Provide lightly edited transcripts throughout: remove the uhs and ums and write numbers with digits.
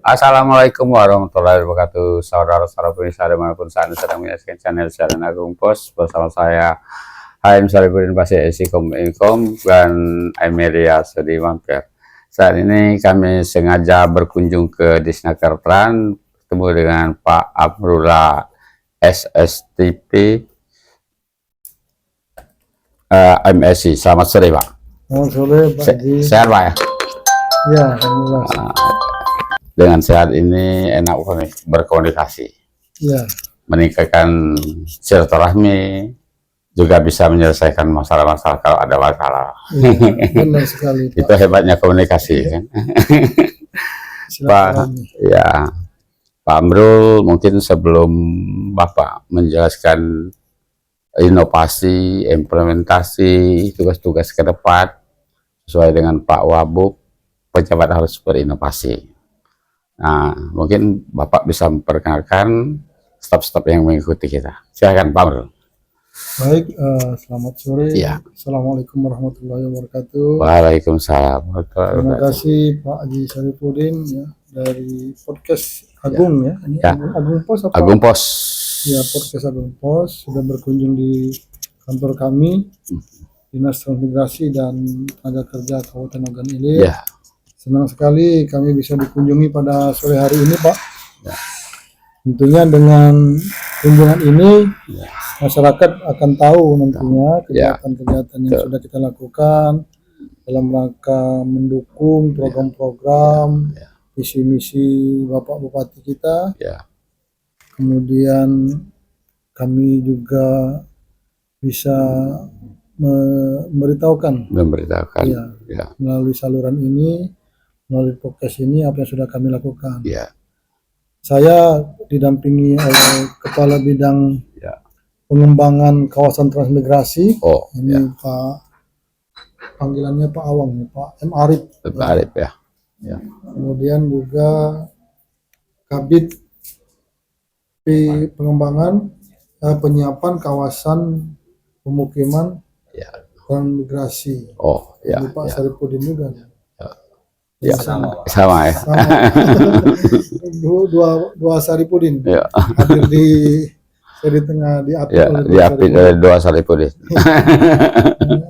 Assalamualaikum warahmatullahi wabarakatuh, saudara-saudara pemirsa dimanapun saat ini sedang menyaksikan channel Siaran Agung Pos bersama saya Haim Sarifudin Pasir Esikom dan Emelia Sudi Mampir. Saat ini kami sengaja berkunjung ke Disnaker Tran, bertemu dengan Pak Amrullah SSTP MSI. Selamat sore Pak. Selamat sore Pak Haji. Sehat Pak ya? Ya, alhamdulillah. Dengan sehat ini enak berkomunikasi, Ya, meningkatkan silaturahmi, juga bisa menyelesaikan masalah-masalah kalau ada masalah. ya, benar sekali Pak. Itu hebatnya komunikasi kan. Pak, ya, Pak Amrul, mungkin sebelum Bapak menjelaskan inovasi, implementasi, tugas-tugas ke depan sesuai dengan Pak Wabub, pejabat harus berinovasi. Nah, mungkin Bapak bisa memperkenalkan staf-staf yang mengikuti kita. Silakan Pak Amrul. Baik, selamat sore. Ya. Assalamualaikum warahmatullahi wabarakatuh. Waalaikumsalam. Terima kasih Pak Haji Sarifudin ya, dari podcast Agung ya. Ini Ya. Agung Pos apa? Agung Pos. Ya, podcast Agung Pos sudah berkunjung di kantor kami, Dinas Transmigrasi dan Tenaga Kerja Kabupaten Ogan Ilir. Ya. Senang sekali kami bisa dikunjungi pada sore hari ini Pak. Ya. Tentunya dengan kunjungan ini Ya. masyarakat akan tahu nantinya Ya. kegiatan-kegiatan yang sudah kita lakukan dalam rangka mendukung program-program, visi misi Bapak Bupati kita. Ya. Kemudian kami juga bisa memberitahukan ya, melalui saluran ini, melalui podcast ini apa yang sudah kami lakukan. Ya. Saya didampingi oleh Kepala Bidang Pengembangan Kawasan Transmigrasi. Ini ya. Pak, panggilannya Pak Awang, Pak M. Arif. Pak Arif ya. Ya. Kemudian juga Kabid Pengembangan Penyiapan Kawasan Pemukiman Transmigrasi. Ya. Pak Sarifudin juga. Ya, sama ya. Dua Sarifudin Ya. hadir di tengah diapit oleh dua Sarifudin.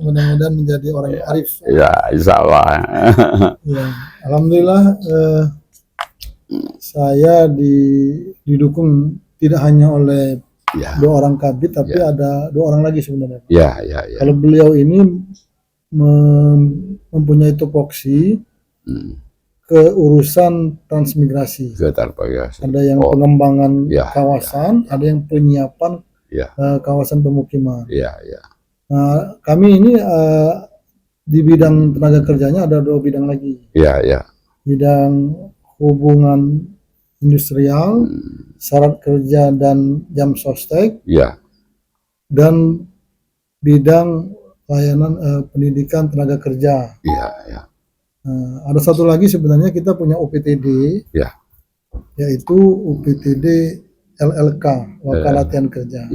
Mudah-mudahan menjadi orang yang arif. Ya, insya Allah. Ya, alhamdulillah saya didukung tidak hanya oleh dua orang kabit, tapi ada dua orang lagi sebenarnya. Ya. Kalau beliau ini mempunyai tupoksi ke urusan transmigrasi. Ada yang pengembangan kawasan, ada yang penyiapan kawasan pemukiman. Nah, kami ini di bidang tenaga kerjanya ada dua bidang lagi. Bidang hubungan industrial, syarat kerja dan jam sostek. Dan bidang layanan pendidikan tenaga kerja. Ada satu lagi sebenarnya kita punya UPTD, yaitu UPTD LLK, Lokal Latihan Kerja.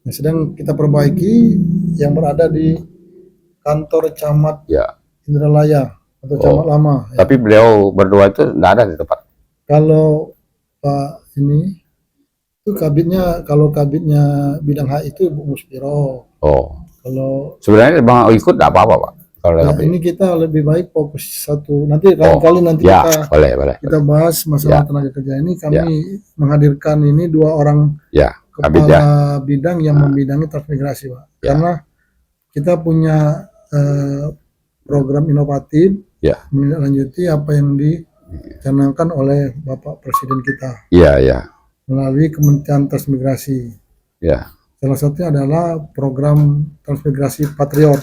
Yang sedang kita perbaiki yang berada di kantor Camat Indralaya atau Camat Lama. Tapi beliau berdua itu tidak ada di tempat. Kalau Pak ini itu kabitnya, kalau kabitnya bidang H itu Bu Muspiro. Kalau sebenarnya Bang ikut tidak apa-apa Pak. Ini kita lebih baik fokus satu. Nanti kali kita bahas masalah tenaga kerja ini. Kami menghadirkan ini dua orang kepala bidang yang membidangi transmigrasi Pak. Karena kita punya program inovatif menindaklanjuti apa yang dicanangkan oleh Bapak Presiden kita melalui Kementerian Transmigrasi. Salah satunya adalah program Transmigrasi Patriot.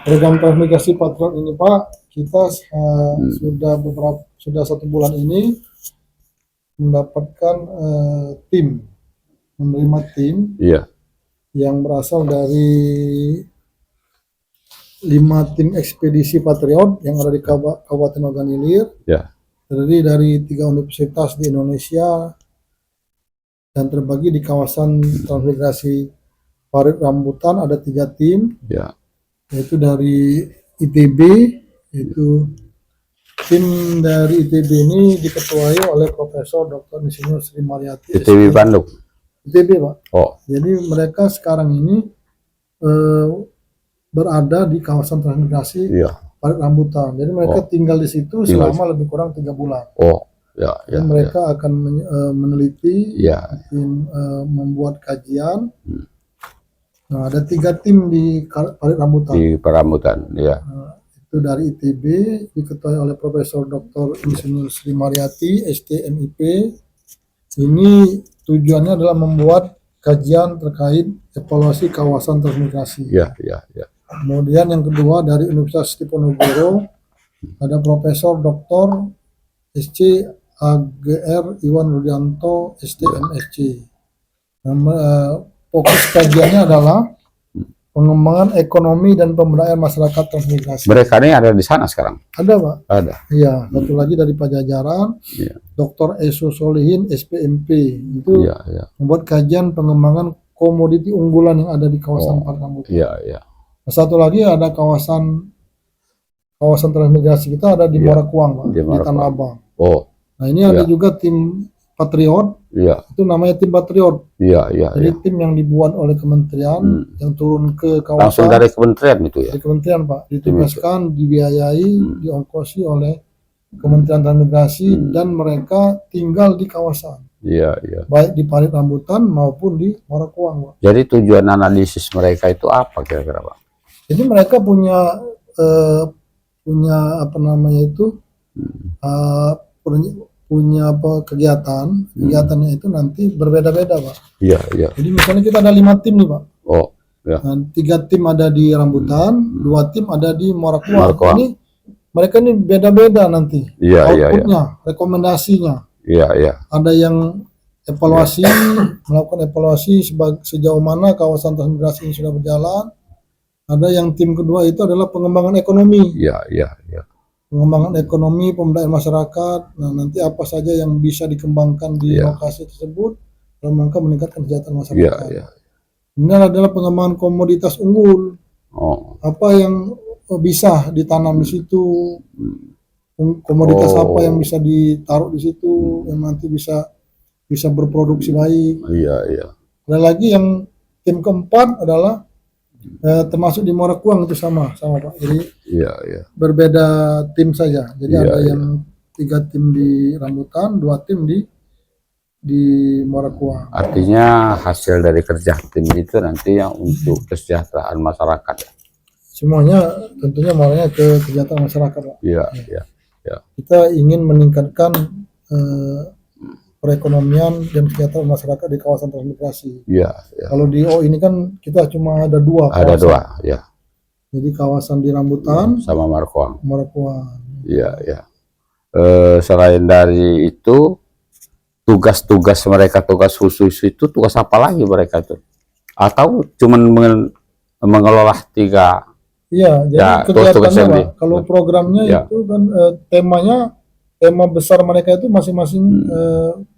Program Transmigrasi Patriot ini Pak, kita sudah 1 bulan ini mendapatkan menerima tim yang berasal dari 5 tim ekspedisi Patriot yang ada di Kabupaten Ogan Ilir. Terdiri dari 3 universitas di Indonesia dan terbagi di kawasan transmigrasi Parit Rambutan ada 3 tim, yaitu dari ITB, yaitu Tim dari ITB ini diketuai oleh Profesor Dr. Insinyur Sri Mariati. ITB Bandung. ITB, Pak. Oh. Jadi mereka sekarang ini berada di kawasan transmigrasi Parit Rambutan. Jadi mereka tinggal di situ selama lebih kurang 3 bulan. Oh. Ya, dan mereka akan meneliti, membuat kajian. Nah, ada 3 tim di Parit Rambutan. Di Rambutan, ya. Itu dari ITB, diketuai oleh Profesor Dr. Insinyur Sri Mariati, STMIP. Ini tujuannya adalah membuat kajian terkait evaluasi kawasan transmigrasi. Ya. Kemudian yang kedua dari Universitas Diponegoro, ada Profesor Dr. SC AGR Iwan Rudianto, STMSC. Fokus kajiannya adalah pengembangan ekonomi dan pemberdayaan masyarakat transmigrasi. Mereka ini ada di sana sekarang? Ada, Pak. Ada. Iya, satu lagi dari Pajajaran, Dr. Eso Solihin, SPMP. Itu membuat kajian pengembangan komoditi unggulan yang ada di kawasan Parit Rambutan. Iya. Nah, satu lagi ada kawasan transmigrasi kita ada di Morakuang, Pak, di Tanah Abang. Oh. Nah, ini ada juga tim Patriot. Itu namanya tim Patriot. Jadi tim yang dibuat oleh kementerian yang turun ke kawasan. Langsung dari kementerian itu ya? Dari kementerian, Pak. Ditugaskan, dibiayai, diongkosi oleh Kementerian Transmigrasi dan mereka tinggal di kawasan. Baik di Parit Rambutan maupun di Morakuang, Pak. Jadi tujuan analisis mereka itu apa kira-kira, Pak? Jadi mereka punya apa namanya itu punya kegiatannya itu nanti berbeda-beda, Pak. Iya. Jadi misalnya kita ada 5 tim nih, Pak. Oh, ya. Nah, 3 tim ada di Rambutan, 2 tim ada di Morakuang. Ini mereka ini beda-beda nanti. Outputnya, rekomendasinya. Iya. Ada yang evaluasi, melakukan evaluasi sejauh mana kawasan transmigrasi ini sudah berjalan. Ada yang tim kedua itu adalah pengembangan ekonomi. Iya. Pengembangan ekonomi, pemberdayaan masyarakat. Nah, nanti apa saja yang bisa dikembangkan di lokasi tersebut dalam rangka meningkatkan kesejahteraan masyarakat. Ini adalah pengembangan komoditas unggul. Apa yang bisa ditanam di situ, komoditas apa yang bisa ditaruh di situ, yang nanti bisa berproduksi baik. Iya. Ada lagi yang tim keempat adalah termasuk di Morakuang itu sama Pak. Jadi berbeda tim saja. Jadi ada yang 3 tim di Rambutan, 2 tim di Morakuang. Artinya hasil dari kerja tim itu nanti yang untuk kesejahteraan masyarakat. Semuanya tentunya malahnya ke kesejahteraan masyarakat, Pak. Iya. Kita ingin meningkatkan perekonomian dan kesejahteraan masyarakat di kawasan transmigrasi. Iya. Kalau di ini kan kita cuma ada 2 kawasan. Ada 2, ya. Jadi kawasan di Rambutan sama Morakuang. Iya. Selain dari itu, tugas-tugas mereka, tugas khusus itu tugas apa lagi mereka itu? Atau cuman mengelola 3? Iya, jadi kegiatannya, Pak, kalau programnya itu kan tema besar mereka itu masing-masing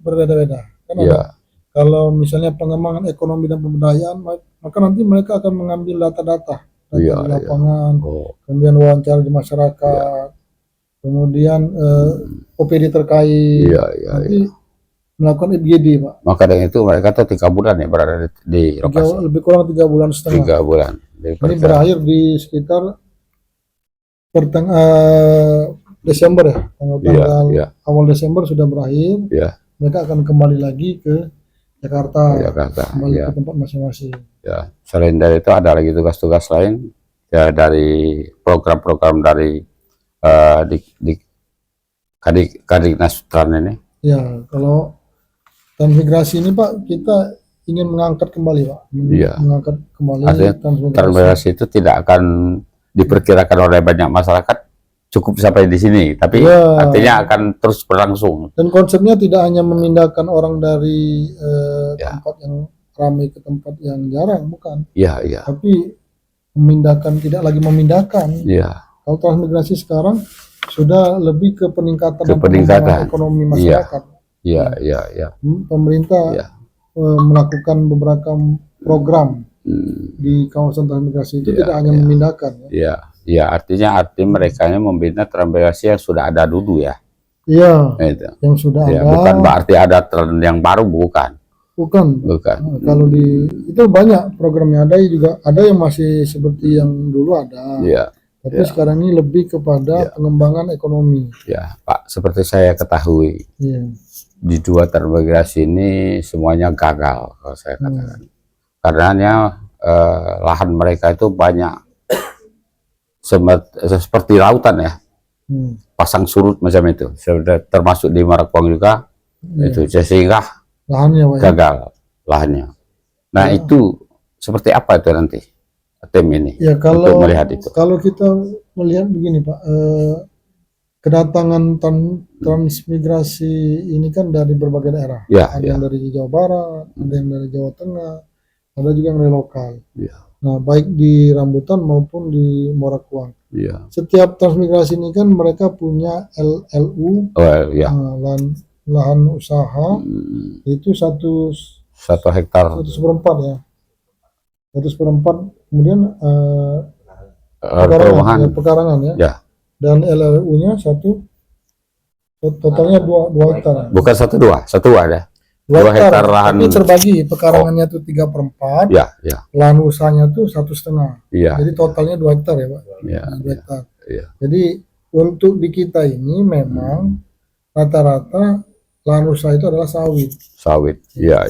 berbeda-beda. Kan ada, kalau misalnya pengembangan ekonomi dan pemberdayaan, maka nanti mereka akan mengambil data-data di lapangan, kemudian wawancara di masyarakat, kemudian OPD terkait, nanti melakukan FGD, Pak. Maka dengan itu mereka tuh 3 bulan ya berada di lokasi. Lebih kurang 3 bulan setengah. 3 bulan. Ini berakhir di sekitar Desember ya, tanggal awal Desember sudah berakhir. Mereka akan kembali lagi ke Jakarta, kembali ke tempat masing-masing. Selain dari itu ada lagi tugas-tugas lain ya dari program-program dari di Kadiknas Tran ini. Ya, kalau transmigrasi ini, Pak, kita ingin mengangkat kembali, Pak. Mengangkat kembali. Artinya transmigrasi itu tidak akan diperkirakan oleh banyak masyarakat cukup sampai di sini, tapi artinya akan terus berlangsung. Dan konsepnya tidak hanya memindahkan orang dari tempat yang ramai ke tempat yang jarang, bukan? Tapi tidak lagi memindahkan. Kalau transmigrasi sekarang sudah lebih ke peningkatan ekonomi masyarakat. Pemerintah melakukan beberapa program di kawasan transmigrasi itu tidak hanya memindahkan. Ya, artinya mereka membina transmigrasi yang sudah ada dulu ya. Iya. Itu. Yang sudah ya, ada. Bukan berarti ada tren yang baru, bukan. Bukan. Nah, kalau itu banyak programnya, ada juga, ada yang masih seperti yang dulu ada. Iya. Tapi sekarang ini lebih kepada pengembangan ekonomi. Ya, Pak, seperti saya ketahui, di 2 transmigrasi ini semuanya gagal, kalau saya katakan. Karenanya lahan mereka itu banyak seperti lautan ya, pasang surut macam itu, termasuk di Marakwang juga, itu sehingga lahannya gagal lahannya. Nah itu seperti apa itu nanti tim ini untuk melihat itu? Kalau kita melihat begini Pak, kedatangan transmigrasi ini kan dari berbagai daerah, ada yang dari Jawa Barat, ada yang dari Jawa Tengah, ada juga yang dari lokal. Nah, baik di Rambutan maupun di Morakwang. Setiap transmigrasi ini kan mereka punya LLU, lahan usaha, itu 1 hektar, 1/4 ya, 1/4. Kemudian pekarangan ya. Dan LLU-nya totalnya 2 hektar. Bukan 1 ada. 2 hektar lahan. Tapi terbagi, pekarangannya itu 3/4. Lahan usahanya tuh 1,5. Jadi totalnya 2 hektar ya Pak. 2 hektar. Jadi untuk di kita ini memang rata-rata lahan usaha itu adalah sawit. Iya.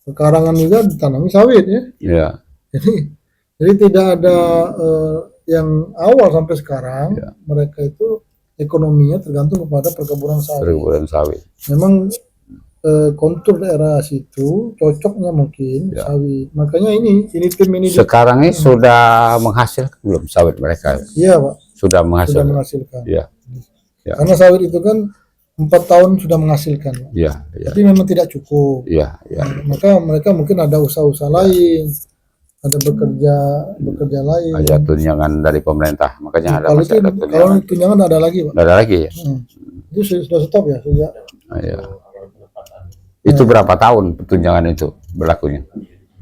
Pekarangan juga ditanami sawit ya. Jadi tidak ada yang awal sampai sekarang mereka itu ekonominya tergantung kepada perkebunan sawit. Memang kontur daerah situ cocoknya mungkin sawit. Makanya ini tim ini sekarang ini sudah menghasilkan belum sawit mereka? Iya Pak. Sudah menghasilkan. Karena sawit itu kan 4 tahun sudah menghasilkan. Tapi memang tidak cukup. Maka mereka mungkin ada usaha-usaha lain, ada bekerja lain. Ada tunjangan dari pemerintah, makanya ada tunjangan. Kalau tunjangan ada lagi Pak. Ada lagi ya? Itu sudah stop ya sejak. Itu berapa tahun tunjangan itu berlakunya?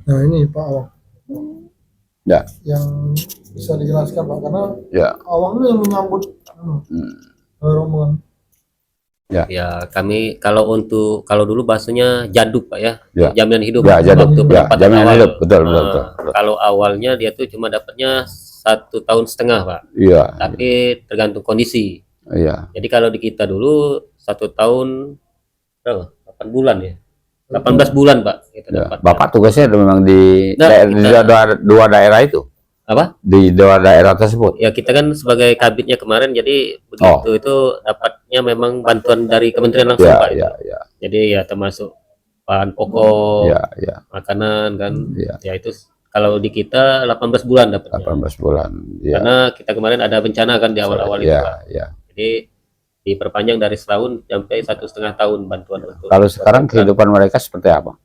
Nah ini Pak Awang. Yang bisa dijelaskan Pak, karena Awang itu yang menyambut rombongan. Ya kami kalau dulu bahasanya jaduk Pak ya, jaminan hidup. Jaduk. Jaminan hidup, betul. Kalau awalnya dia tuh cuma dapatnya 1,5 tahun Pak. Tapi tergantung kondisi. Jadi kalau di kita dulu 1 tahun berapa? 8 bulan ya. 18 bulan Pak. Bapak tugasnya memang di 2 daerah itu. Apa? Di 2 daerah tersebut. Ya kita kan sebagai kabitnya kemarin, jadi begitu itu dapatnya memang bantuan dari kementerian langsung Pak. Jadi ya termasuk bahan pokok, makanan kan. Ya itu kalau di kita 18 bulan dapatnya. 18 bulan. Karena kita kemarin ada bencana kan di awal-awal itu Pak. Jadi diperpanjang dari setahun sampai 1,5 tahun bantuan untuk. Kalau sekarang kehidupan mereka seperti apa?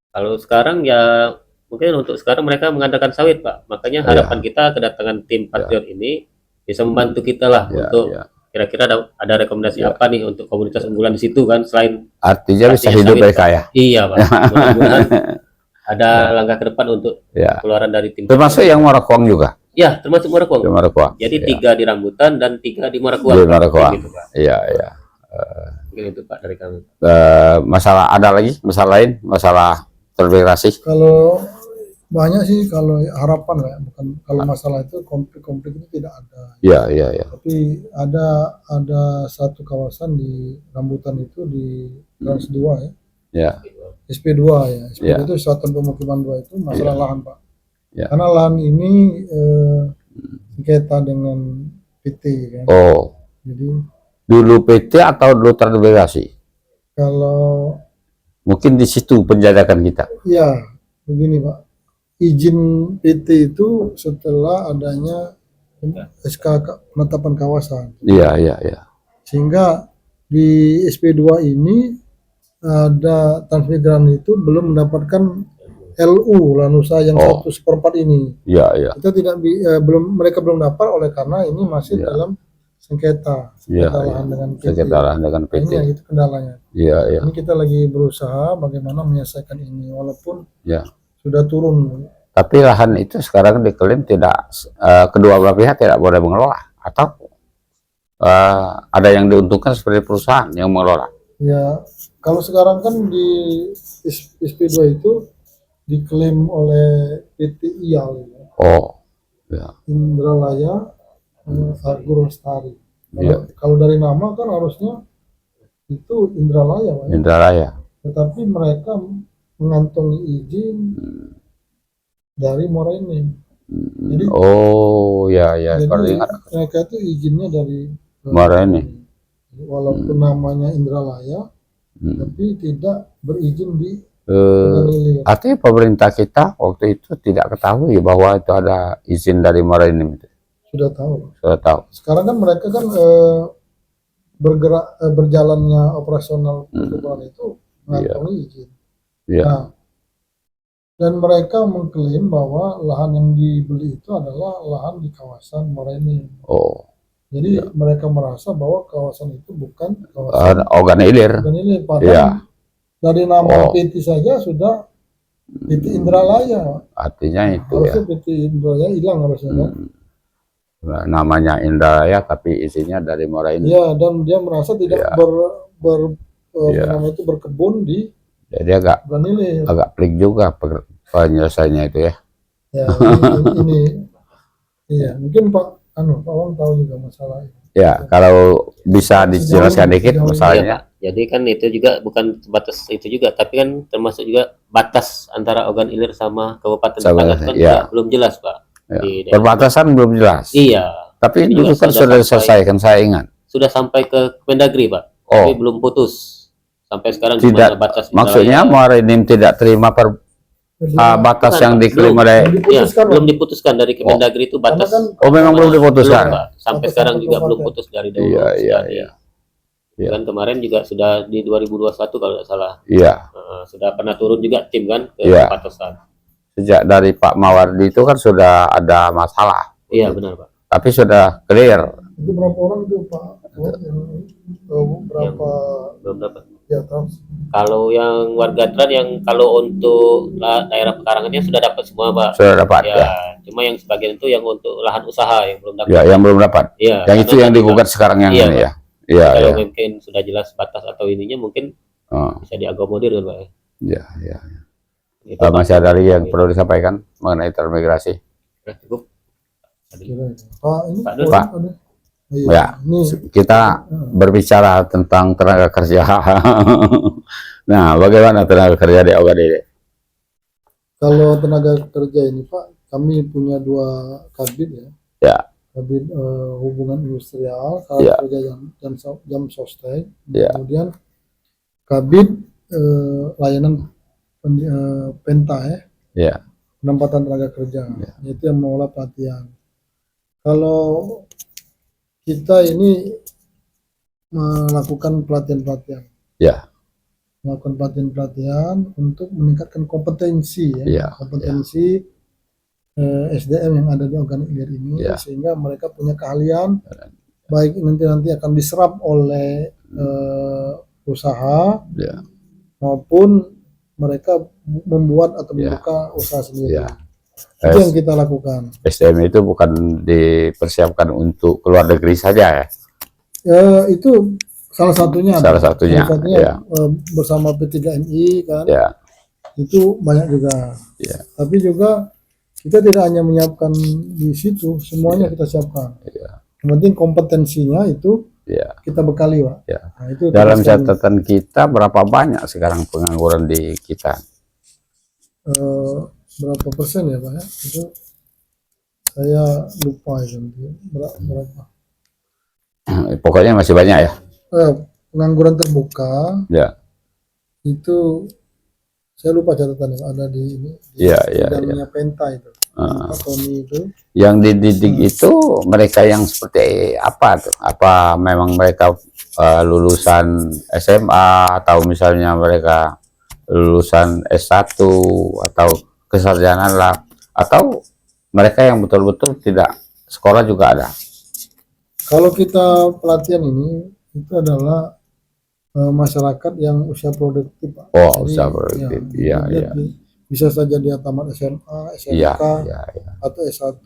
Kalau sekarang ya mungkin untuk sekarang mereka mengandalkan sawit Pak. Makanya harapan kita kedatangan tim Patriot ini bisa membantu kita lah untuk kira-kira ada rekomendasi apa nih untuk komunitas unggulan di situ kan, selain artinya bisa hidup mereka ya. Iya Pak. Mudah-mudahan ada langkah ke depan untuk keluaran dari tim. Termasuk yang Marakwang juga. Ya, termasuk Marakwang. Jadi 3 di Rambutan dan 3 di Marakwang. Gitu, Pak. Iya. Mungkin itu Pak dari kami. Masalah ada lagi? Masalah lain? Masalah transmigrasi? Kalau banyak sih, kalau harapan ya, bukan kalau masalah itu konflik itu tidak ada. Iya. Tapi ada satu kawasan di Rambutan itu di Trans 2 ya. SP2 ya. SP2 itu Satuan Pemukiman 2 itu masalah lahan Pak. Karena lahan ini sengketa dengan PT kan. Jadi dulu PT atau dulu transmigrasi? Kalau mungkin di situ penjajakan kita. Ya, begini Pak. Izin PT itu setelah adanya SK penetapan kawasan. Iya. Sehingga di SP2 ini ada transmigran itu belum mendapatkan LU lahan usaha yang 1/4 ini. Iya. Kita mereka belum dapat oleh karena ini masih dalam sengketa lahan dengan PT. Ini itu kendalanya. Ini kita lagi berusaha bagaimana menyelesaikan ini walaupun sudah turun. Tapi lahan itu sekarang diklaim tidak, kedua belah pihak tidak boleh mengelola, atau ada yang diuntungkan seperti perusahaan yang mengelola. Ya, kalau sekarang kan di SP2 itu diklaim oleh PT IAL, ya. Oh, ya. Indralaya Agrolestari. Ya. Kalau dari nama kan harusnya itu Indralaya, Pak. Indralaya. Tetapi mereka mengantongi izin dari Moraine. Jadi, oh ya ya, jadi mereka itu izinnya dari Moraine. Walaupun namanya Indralaya, tapi tidak berizin di artinya pemerintah kita waktu itu tidak ketahui bahwa itu ada izin dari Moraine itu. Sudah tahu. Sudah tahu. Sekarang kan mereka kan berjalannya operasional perkebunan itu mengantongi izin. Nah, dan mereka mengklaim bahwa lahan yang dibeli itu adalah lahan di kawasan Moraine. Oh. Jadi mereka merasa bahwa kawasan itu bukan kawasan Ogan Ilir. Padahal dari nama PT saja sudah PT Indralaya. Artinya itu harusnya PT Indralaya hilang harusnya kan. Namanya Indralaya tapi isinya dari Moraine. Ya, dan dia merasa tidak namanya itu berkebun di. Jadi agak pelik juga penyelesaiannya itu ya. Ya, ini iya, mungkin Pak Wang tahu juga masalah ini. Ya, kalau bisa dijelaskan dikit masalahnya. Ya, jadi kan itu juga bukan batas itu juga, tapi kan termasuk juga batas antara Ogan Ilir sama Kabupaten Tetangga kan belum jelas, Pak. Ya. Perbatasan belum jelas. Iya. Tapi itu kan sudah diselesaikan, saya ingat. Sudah sampai ke Kemendagri, Pak. Tapi belum putus. Sampai sekarang tidak, batas maksudnya Moraine tidak terima batas yang diklaim oleh belum diputuskan dari Kemendagri itu batas. Memang belum diputuskan. Sampai sekarang juga belum putus dari dulu. Iya. Kan kemarin juga sudah di 2021 kalau tidak salah. Iya. Sudah pernah turun juga tim kan ke batasan. Sejak dari Pak Mawardi itu kan sudah ada masalah. Iya benar Pak. Tapi sudah clear. Itu berapa orang itu Pak? Berapa? Belum dapat. Ya, tahu. Kalau yang warga Tran yang kalau untuk daerah pekarangannya sudah dapat semua, Pak. Sudah dapat ya. Cuma yang sebagian itu yang untuk lahan usaha yang belum dapat. Ya, yang belum dapat. Ya, yang itu yang digugat sekarang yang ini ya. Iya, kalau mungkin sudah jelas batas atau ininya mungkin bisa diakomodir kan, Pak. Iya. Masih ada lagi yang perlu disampaikan mengenai transmigrasi? Cukup. Pak, ini Pak. Ya, kita berbicara tentang tenaga kerja. Nah, bagaimana tenaga kerja di Ogan Ilir? Kalau tenaga kerja ini Pak, kami punya 2 kabin ya. Ya. Kabin hubungan industrial, kerja jam sostek. Kemudian kabin layanan penta ya. Ya. Penempatan tenaga kerja. Itu yang mengelola pelatihan. Kalau kita ini melakukan pelatihan-pelatihan. Ya. Melakukan pelatihan-pelatihan untuk meningkatkan kompetensi ya. Kompetensi SDM yang ada di Ogan Ilir ini sehingga mereka punya keahlian baik nanti akan diserap oleh usaha maupun mereka membuat atau membuka usaha sendiri. Itu yang kita lakukan. SDM itu bukan dipersiapkan untuk keluar negeri saja ya? Itu salah satunya. Bersama P3MI kan. Itu banyak juga. Tapi juga kita tidak hanya menyiapkan di situ, semuanya kita siapkan. Yang penting kompetensinya itu kita bekali, Pak. Nah, itu dalam catatan kita berapa banyak sekarang pengangguran di kita? Berapa persen ya Pak ya? Itu saya lupa itu berapa. Pokoknya masih banyak ya. Pengangguran terbuka. Itu saya lupa catatannya ada di ini. Dalamnya penta itu. Itu. Yang dididik itu mereka yang seperti apa tuh? Apa memang mereka lulusan SMA atau misalnya mereka lulusan S1 atau kesarjanaan lah, atau mereka yang betul-betul tidak sekolah juga ada? Kalau kita pelatihan ini itu adalah masyarakat yang usia produktif, Pak. Usia produktif. bisa saja dia tamat SMA, SMK, atau S1.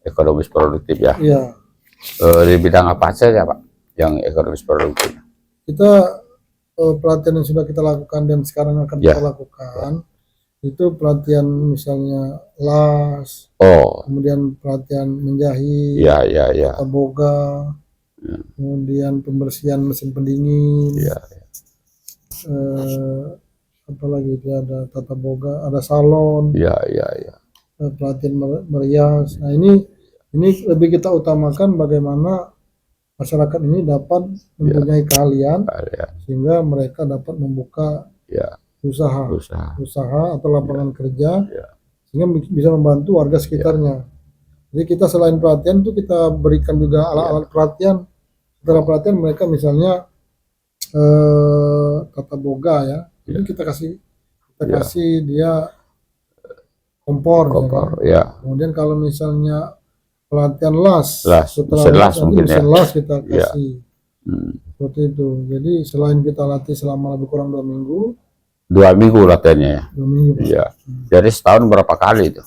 Ekonomis produktif ya. Iya. Di bidang apa saja Pak yang ekonomis produktif? Kita pelatihan yang sudah kita lakukan dan sekarang akan kita lakukan itu pelatihan misalnya las, kemudian pelatihan menjahit, tata boga, kemudian pembersihan mesin pendingin, apa lagi itu, ada tata boga, ada salon, pelatihan merias. Nah ini lebih kita utamakan bagaimana masyarakat ini dapat mempunyai keahlian sehingga mereka dapat membuka usaha atau lapangan kerja sehingga bisa membantu warga sekitarnya. Jadi kita selain pelatihan itu kita berikan juga alat-alat pelatihan. Setelah pelatihan mereka misalnya tata boga ya, ini kita kasih dia kompor. Kemudian kalau misalnya pelatihan las setelah mesin las kita kasih seperti itu. Jadi selain kita latih selama lebih kurang 2 minggu. 2 minggu latihannya ya. 2 minggu. Iya. Jadi setahun berapa kali itu?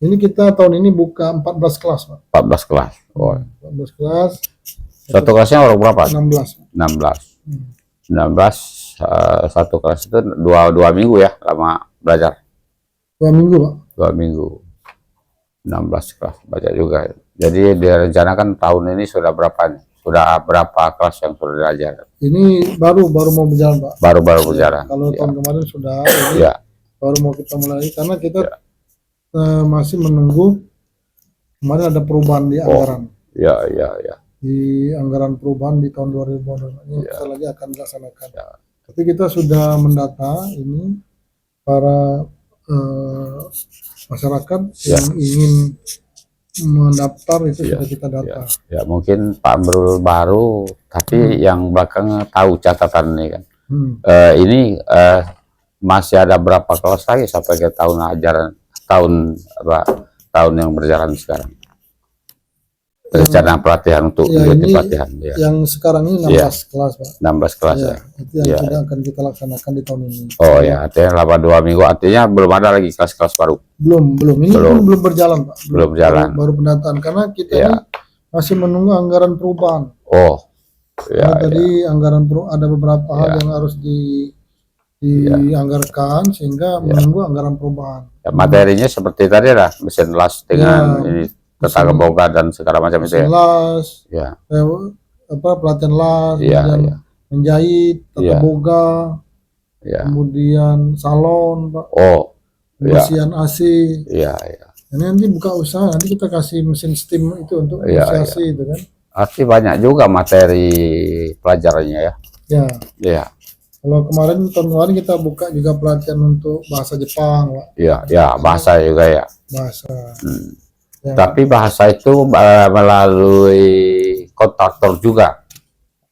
Ini kita tahun ini buka 14 kelas Pak. 14 kelas. 14 kelas. Satu kelasnya orang berapa? 16. 16 satu kelas itu 2 minggu ya lama belajar. 2 minggu Pak. 2 minggu. 16 kelas baca juga. Jadi direncanakan tahun ini sudah berapa nih? Sudah berapa kelas yang sudah diajar? Ini baru mau berjalan Pak. Baru berjalan. Kalau tahun kemarin sudah, ini baru mau kita mulai karena kita masih menunggu. Kemarin ada perubahan di anggaran. Di anggaran perubahan di tahun 2020 ini lagi akan dilaksanakan. Tapi kita sudah mendata ini para masyarakat yang ingin mendaftar itu sudah kita data. Ya mungkin Pak Amrul baru, tapi yang belakangnya tahu catatan ini kan. Ini masih ada berapa kelas lagi sampai ke tahun ajaran tahun yang berjalan sekarang? Rencana pelatihan untuk pelatihan. Yang sekarang ini 16 kelas Pak. 16 kelas Itu yang sudah akan kita laksanakan di tahun ini. Artinya selama 2 minggu, artinya belum ada lagi kelas-kelas baru. Belum. Ini belum berjalan Pak. Belum jalan. Baru pendataan karena kita ini masih menunggu anggaran perubahan. Tadi anggaran ada beberapa hal yang harus dianggarkan sehingga menunggu anggaran perubahan. Materinya seperti tadi lah, mesin las dengan ini tata boga dan segala macam itu las, pelatihan las, kemudian menjahit, tata boga, kemudian salon, Pak. Pembersihan AC. Ini nanti buka usaha, nanti kita kasih mesin steam itu untuk AC itu kan. Arti banyak juga materi pelajarannya ya. Kalau tahun kemarin kita buka juga pelatihan untuk bahasa Jepang, Pak. Bahasa juga ya. Bahasa. Tapi bahasa itu melalui kontraktor juga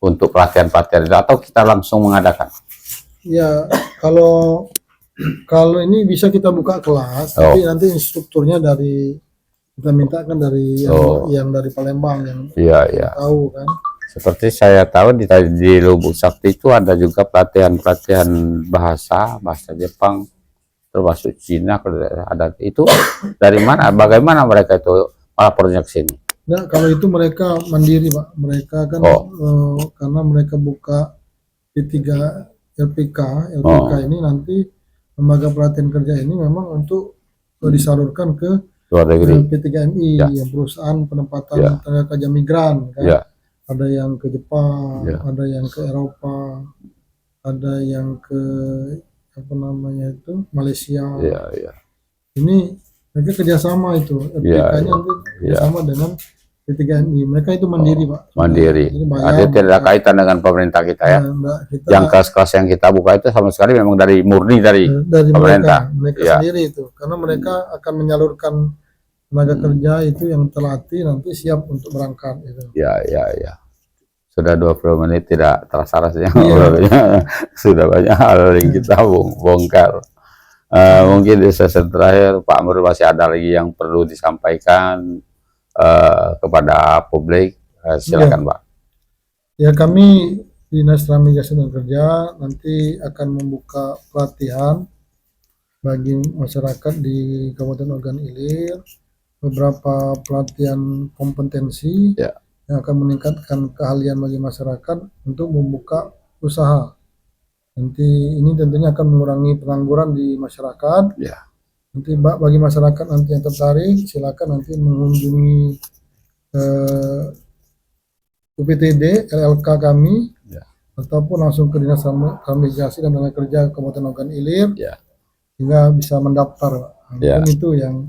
untuk pelatihan-pelatihan itu, atau kita langsung mengadakan? Ya, kalau ini bisa kita buka kelas, tapi nanti instrukturnya kita mintakan dari yang dari Palembang yang tahu kan. Seperti saya tahu di Lubuk Sakti itu ada juga pelatihan bahasa Jepang, termasuk Cina, ada itu. Dari mana, bagaimana mereka itu melapornya ke sini? Nah, kalau itu mereka mandiri Pak, mereka kan karena mereka buka P3 LPK ini nanti lembaga pelatihan kerja ini memang untuk disalurkan ke luar negeri, P3MI yang perusahaan penempatan tenaga kerja migran kan. Ada yang ke Jepang, ada yang ke Eropa, ada yang ke Malaysia. Ini mereka kerjasama itu, FPK-nya kerjasama dengan P3MI. Mereka itu mandiri Pak. Mandiri. Ada tidak kaitan dengan pemerintah kita ya. Yang kelas-kelas yang kita buka itu sama sekali memang murni dari pemerintah. Mereka sendiri itu, karena mereka akan menyalurkan tenaga kerja itu yang terlatih nanti siap untuk berangkat itu. Sudah 20 menit tidak terasa rasanya. Sudah banyak hal yang kita bongkar. Mungkin di sesi terakhir Pak Amrul masih ada lagi yang perlu disampaikan kepada publik. Silakan Pak. Ya, kami Dinas Transmigrasi dan Kerja nanti akan membuka pelatihan bagi masyarakat di Kabupaten Ogan Ilir, beberapa pelatihan kompetensi yang akan meningkatkan keahlian bagi masyarakat untuk membuka usaha. Nanti ini tentunya akan mengurangi pengangguran di masyarakat. Nanti bagi masyarakat nanti yang tertarik, silakan nanti mengunjungi UPTD LLK kami, ataupun langsung ke Dinas Transmigrasi dan Tenaga Kerja Kabupaten Ogan Ilir, sehingga bisa mendaftar. Mungkin itu yang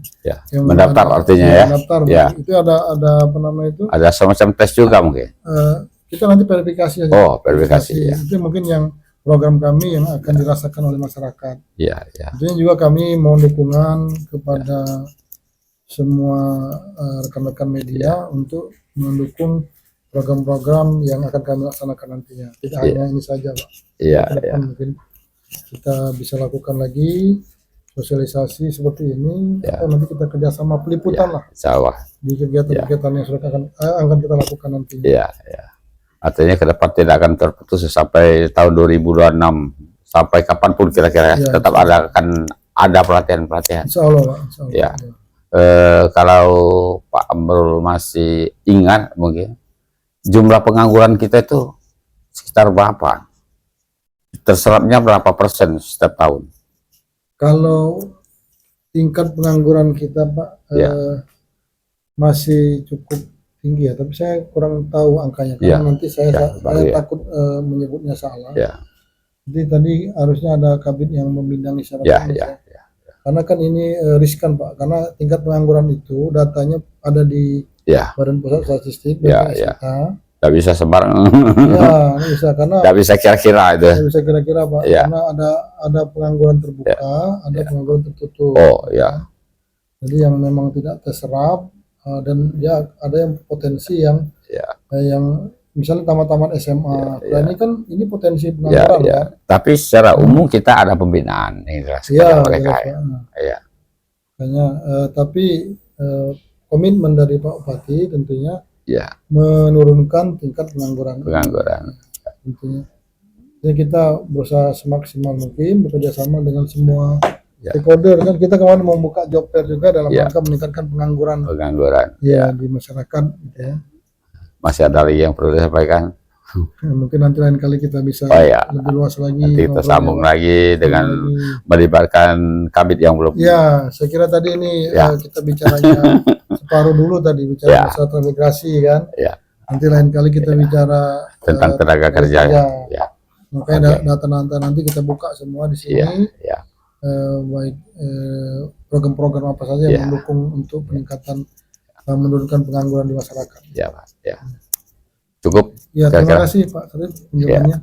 mendaftar ada, artinya mendaftar. Itu ada apa namanya itu? Ada semacam tes juga mungkin. Kita nanti verifikasi aja. Verifikasi. Itu mungkin yang program kami yang akan dirasakan oleh masyarakat. Tentunya juga kami mohon dukungan kepada semua rekan-rekan media untuk mendukung program-program yang akan kami laksanakan nantinya. Tidak hanya ini saja, Pak. Mungkin kita bisa lakukan lagi sosialisasi seperti ini, atau nanti kita kerjasama peliputan lah di kegiatan-kegiatan yang sudah akan kita lakukan nantinya. Artinya ke depan tidak akan terputus sampai tahun 2026, sampai kapanpun kira-kira tetap akan ada pelatihan-pelatihan. Insya Allah, Pak. Insya Allah. Kalau Pak Amrul masih ingat mungkin jumlah pengangguran kita itu sekitar berapa? Terserapnya berapa persen setiap tahun? Kalau tingkat pengangguran kita, Pak, masih cukup tinggi ya, tapi saya kurang tahu angkanya karena nanti saya takut menyebutnya salah. Jadi tadi harusnya ada kabit yang membidangi secara karena kan ini riskan, Pak, karena tingkat pengangguran itu datanya ada di Badan Pusat Statistik Tidak bisa sembarang. Bisa karena tidak bisa kira-kira itu. Tidak bisa kira-kira, Pak, karena ada pengangguran terbuka, ada pengangguran tertutup. Jadi yang memang tidak terserap, dan ada yang potensi yang misalnya tamat-tamat SMA. Ini kan ini potensi pengangguran. Tapi secara umum kita ada pembinaan mereka. Makanya tapi komitmen dari Pak Bupati tentunya menurunkan tingkat pengangguran. Tentunya. Jadi kita berusaha semaksimal mungkin bekerjasama dengan semua stakeholder. Kan kita kemarin mau membuka job fair juga dalam rangka meningkatkan pengangguran. Di masyarakat. Masih ada lagi yang perlu disampaikan? Mungkin nanti lain kali kita bisa lebih luas lagi. Nanti kita sambung lagi dengan melibatkan kabit yang belum. Saya kira tadi ini kita bicaranya separuh dulu tadi bicara masalah transmigrasi kan. Nanti lain kali kita bicara tentang tenaga kerja. Makanya data nanti kita buka semua di sini. Baik program-program apa saja yang mendukung untuk peningkatan menurunkan pengangguran di masyarakat. Cukup. Terima kasih Pak Sarif kunjungannya.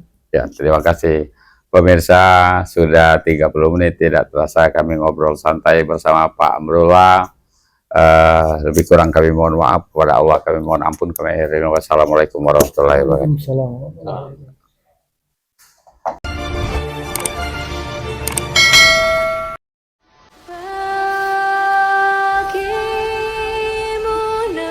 Terima kasih pemirsa, sudah 30 menit tidak terasa kami ngobrol santai bersama Pak Amrullah. Lebih kurang kami mohon maaf, kepada Allah kami mohon ampun. Kami akhiri. Wassalamualaikum warahmatullahi wabarakatuh. Bagi negeri